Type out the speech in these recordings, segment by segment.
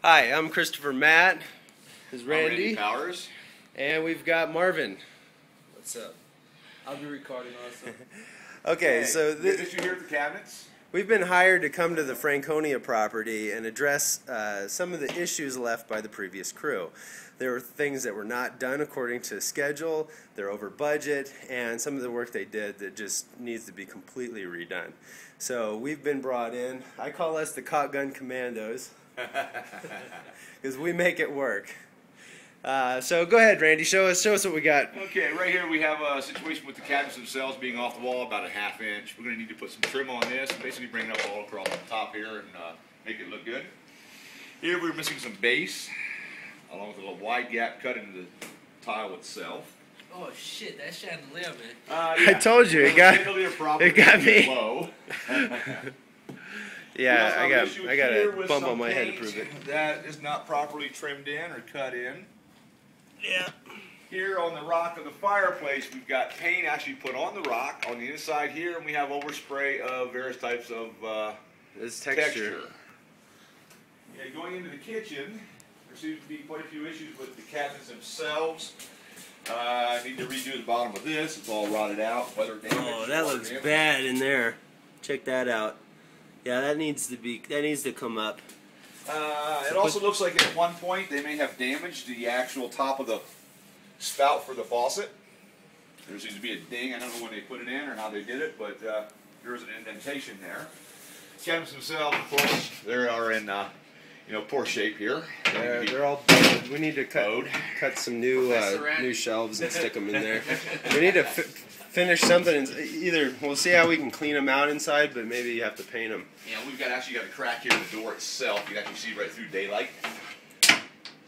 Hi, I'm Christopher Matt. This is Randy. Powers. And we've got Marvin. What's up? I'll be recording also. Okay, so did you hear the cabinets? we've been hired to come to the Franconia property and address some of the issues left by the previous crew. There were things that were not done according to schedule, they're over budget, and some of the work they did that just needs to be completely redone. So we've been brought in. I call us the Cock Gun Commandos because we make it work. So go ahead, Randy. Show us what we got. Okay, right here we have a situation with the cabinets themselves being off the wall about a ½ inch. We're going to need to put some trim on this and basically bring it up all across the top here and make it look good. Here we're missing some base, along with a little wide gap cut into the tile itself. Oh shit, that chandelier, man. I told you, it got me. Low. Yeah, I got a bump on my head to prove it. That is not properly trimmed in or cut in. Yeah. Here on the rock of the fireplace, we've got paint actually put on the rock on the inside here, and we have overspray of various types of This texture. Yeah, going into the kitchen, there seems to be quite a few issues with the cabinets themselves. I need to redo the bottom of this. It's all rotted out, weather damaged. Oh, that looks bad in there. Check that out. Yeah, that needs to come up. It also looks like at one point they may have damaged the actual top of the spout for the faucet. There seems to be a ding. I don't know when they put it in or how they did it, but there is an indentation there. Cabinets themselves, of course, they are in poor shape here. They're all bad. We need to cut some new shelves and stick them in there. We need to finish something. Either we'll see how we can clean them out inside, but maybe you have to paint them. Yeah, we've actually got a crack here in the door itself. You can actually see right through daylight.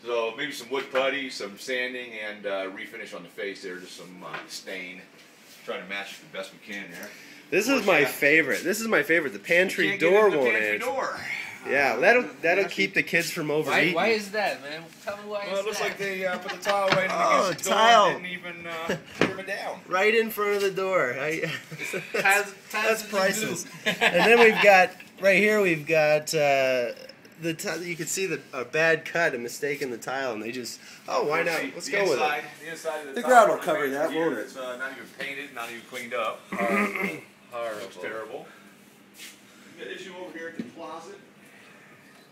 So maybe some wood putty, some sanding, and refinish on the face there. Just some stain. Trying to match the best we can there. This is my favorite. This is my favorite. The pantry door won't edge. Yeah, that'll keep the kids from overeating. Why is that, man? Tell me why. Well, it looks like they put the tile right against the door and didn't even trim it down. Right in front of the door. That's priceless. And then we've got right here. We've got you can see a bad cut, a mistake in the tile, and they just why not? Let's go with it. The inside of The tile ground will cover that, won't it? It's not even painted, not even cleaned up. Looks terrible. We got issue over here at the closet.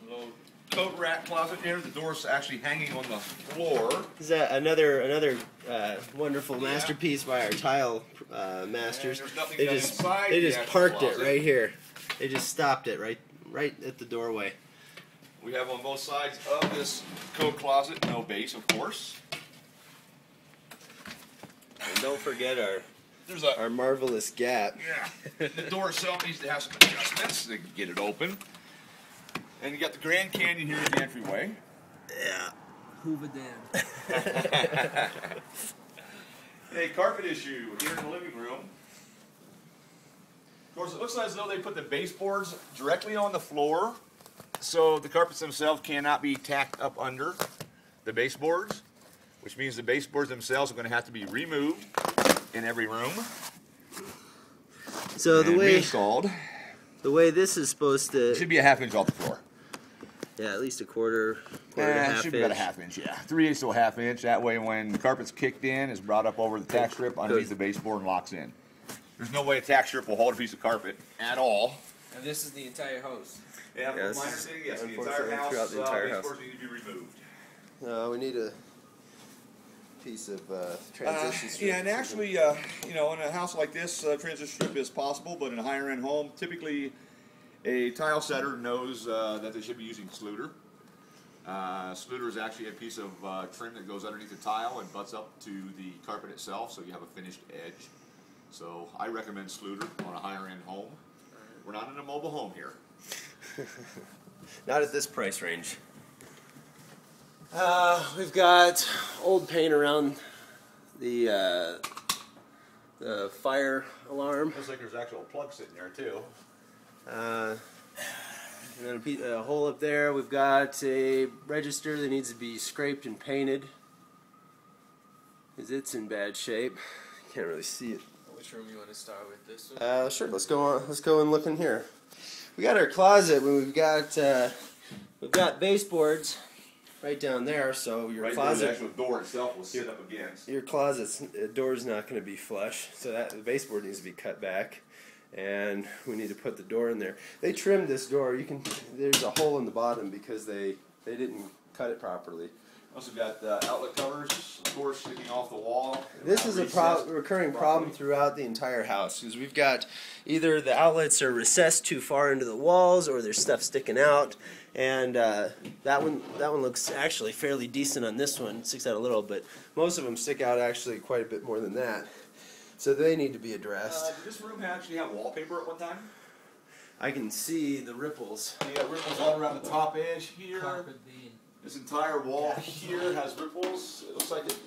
Little coat rack closet here. The door's actually hanging on the floor. Is that another wonderful masterpiece by our tile masters? They just parked it right here. They just stopped it right at the doorway. We have on both sides of this coat closet no base, of course. And don't forget our marvelous gap. Yeah. The door itself needs to have some adjustments to get it open. And you got the Grand Canyon here in the entryway. Yeah. Hoover Dam. A carpet issue here in the living room. Of course, it looks as though they put the baseboards directly on the floor, so the carpets themselves cannot be tacked up under the baseboards, which means the baseboards themselves are going to have to be removed in every room. So the way this is supposed to... It should be a ½ inch off the floor. Yeah, at least a quarter and a half inch. Should be about a ½ inch, yeah. 3/8 to a ½ inch. That way when the carpet's kicked in, it's brought up over the tack strip underneath the baseboard and locks in. There's no way a tack strip will hold a piece of carpet at all. And this is the entire house. Yeah, yes. Minor thing, yes, the entire house, throughout the entire baseboards need to be removed. We need a piece of transition strip. Yeah, and actually, in a house like this, transition strip is possible, but in a higher end home, typically a tile setter knows that they should be using Sluter. Sluter is actually a piece of trim that goes underneath the tile and butts up to the carpet itself, so you have a finished edge. So I recommend Sluter on a higher end home. We're not in a mobile home here. Not at this price range. We've got old paint around the fire alarm. Looks like there's actual plug sitting there too. And then a hole up there. We've got a register that needs to be scraped and painted because it's in bad shape. Can't really see it. Which room you want to start with? This one? Sure. Let's go and look in here. We got our closet. We've got we've got baseboards right down there, so your Right there, the closet, actual door itself will sit up against. your closet's door's not going to be flush, so that the baseboard needs to be cut back, and we need to put the door in there. They trimmed this door. There's a hole in the bottom because they didn't cut it properly. Also got outlet covers, of course, sticking off the wall. This is a recurring problem throughout the entire house, because we've got either the outlets are recessed too far into the walls, or there's stuff sticking out. And that one looks actually fairly decent on this one. It sticks out a little, but most of them stick out actually quite a bit more than that. So they need to be addressed. Did this room actually have wallpaper at one time? I can see the ripples. You got ripples all around the top edge here. Carpet being. This entire wall here has ripples. It looks like it